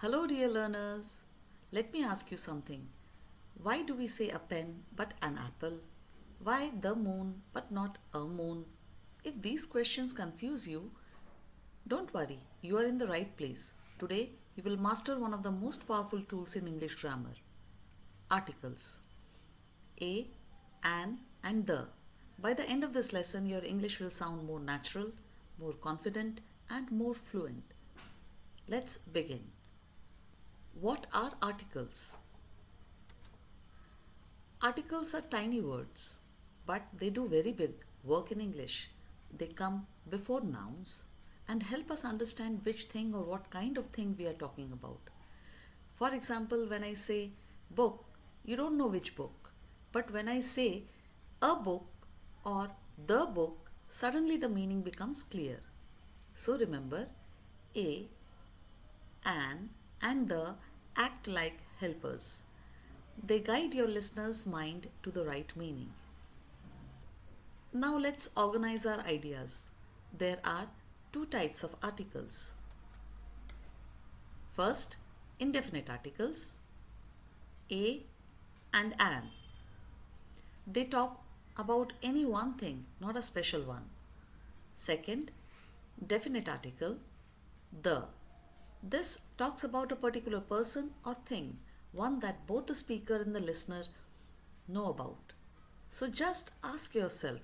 Hello, dear learners. Let me ask you something. Why do we say a pen but an apple? Why the moon but not a moon? If these questions confuse you, don't worry, you are in the right place. Today, you will master one of the most powerful tools in English grammar articles. A, an, and the. By the end of this lesson, your English will sound more natural, more confident, and more fluent. Let's begin. What are articles? Articles are tiny words, but they do very big work in English. They come before nouns and help us understand which thing or what kind of thing we are talking about. For example, when I say book, you don't know which book. But when I say a book or the book, suddenly the meaning becomes clear. So remember, a, an, and the act like helpers. They guide your listener's mind to the right meaning. Now let's organize our ideas. There are two types of articles. First, indefinite articles, a and an. They talk about any one thing, not a special one. Second, definite article, the. This talks about a particular person or thing, one that both the speaker and the listener know about. So just ask yourself,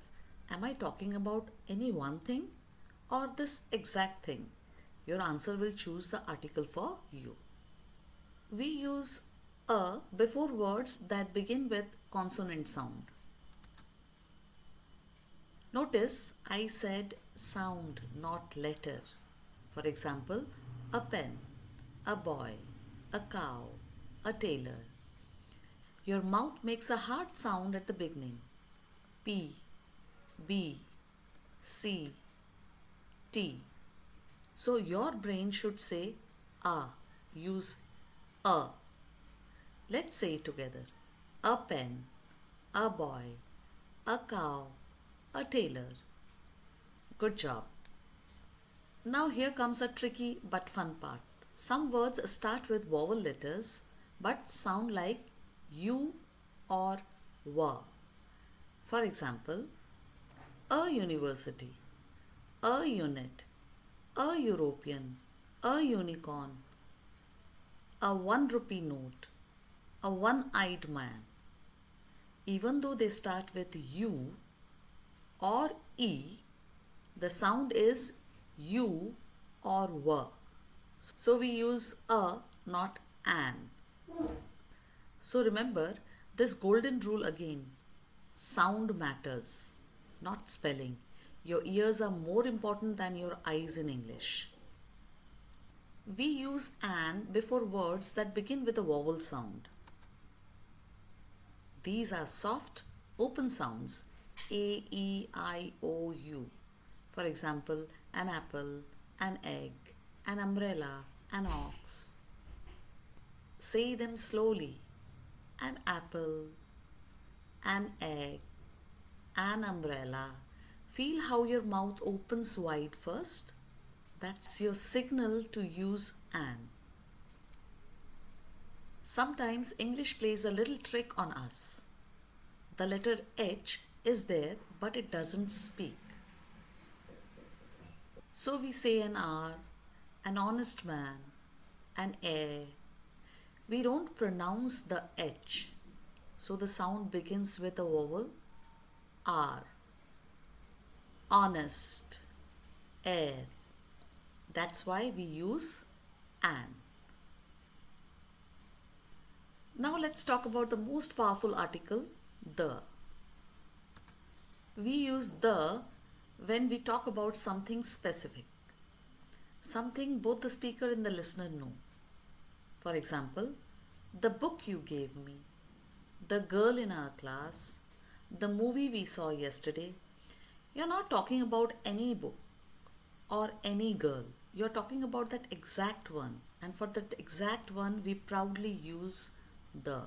am I talking about any one thing or this exact thing? Your answer will choose the article for you. We use a before words that begin with consonant sound. Notice I said sound, not letter. For example, a pen, a boy, a cow, a tailor. Your mouth makes a hard sound at the beginning. P, B, C, T. So your brain should say a. Use a. Let's say it together. A pen, a boy, a cow, a tailor. Good job. Now here comes a tricky but fun part. Some words start with vowel letters but sound like U or W. For example, a university, a unit, a European, a unicorn, a 1 rupee note, a one-eyed man. Even though they start with U or E, the sound is U or W. So we use a, not an. So remember this golden rule again. Sound matters, not spelling. Your ears are more important than your eyes in English. We use an before words that begin with a vowel sound. These are soft, open sounds. A, E, I, O, U. For example, an apple, an egg, an umbrella, an ox. Say them slowly. An apple, an egg, an umbrella. Feel how your mouth opens wide first. That's your signal to use an. Sometimes English plays a little trick on us. The letter H is there, but it doesn't speak. So we say an R, an honest man, an air. We don't pronounce the H. So the sound begins with a vowel R. Honest, air. That's why we use an. Now let's talk about the most powerful article, the. We use the when we talk about something specific, something both the speaker and the listener know. For example, the book you gave me, the girl in our class, the movie we saw yesterday. You're not talking about any book or any girl. You're talking about that exact one. And for that exact one, we proudly use the.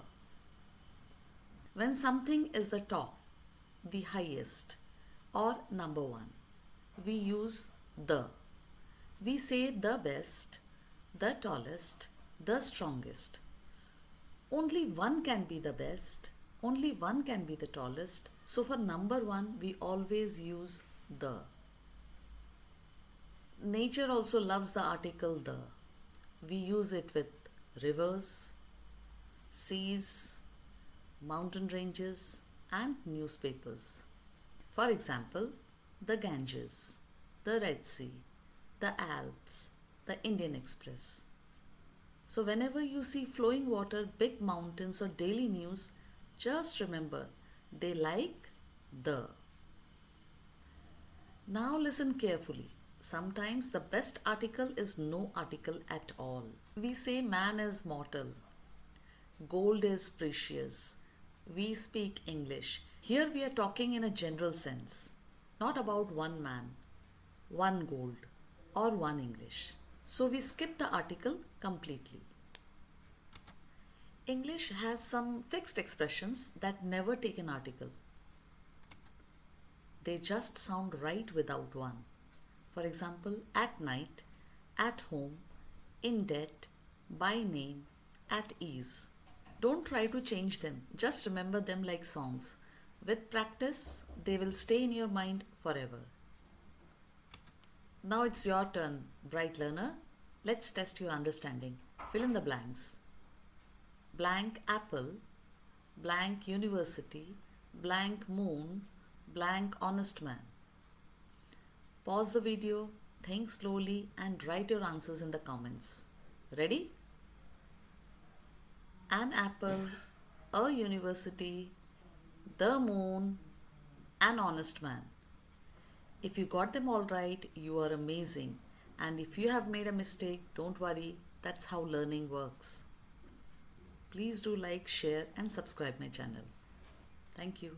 When something is the top, the highest, or number one, we use the. We say the best, the tallest, the strongest. Only one can be the best. Only one can be the tallest. So for number one, we always use the. Nature also loves the article the. We use it with rivers, seas, mountain ranges, and newspapers. For example, the Ganges, the Red Sea, the Alps, the Indian Express. So, whenever you see flowing water, big mountains, or daily news, just remember they like the. Now, listen carefully. Sometimes the best article is no article at all. We say man is mortal, gold is precious. We speak English. Here we are talking in a general sense, not about one man, one gold, or one English. So we skip the article completely. English has some fixed expressions that never take an article. They just sound right without one. For example, at night, at home, in debt, by name, at ease. Don't try to change them, just remember them like songs. With practice, they will stay in your mind forever. Now it's your turn, bright learner. Let's test your understanding. Fill in the blanks. Blank apple, blank university, blank moon, blank honest man. Pause the video, think slowly, and write your answers in the comments. Ready? An apple, a university, the moon, an honest man. If you got them all right, you are amazing. And if you have made a mistake, don't worry, that's how learning works. Please do like, share, and subscribe my channel. Thank you.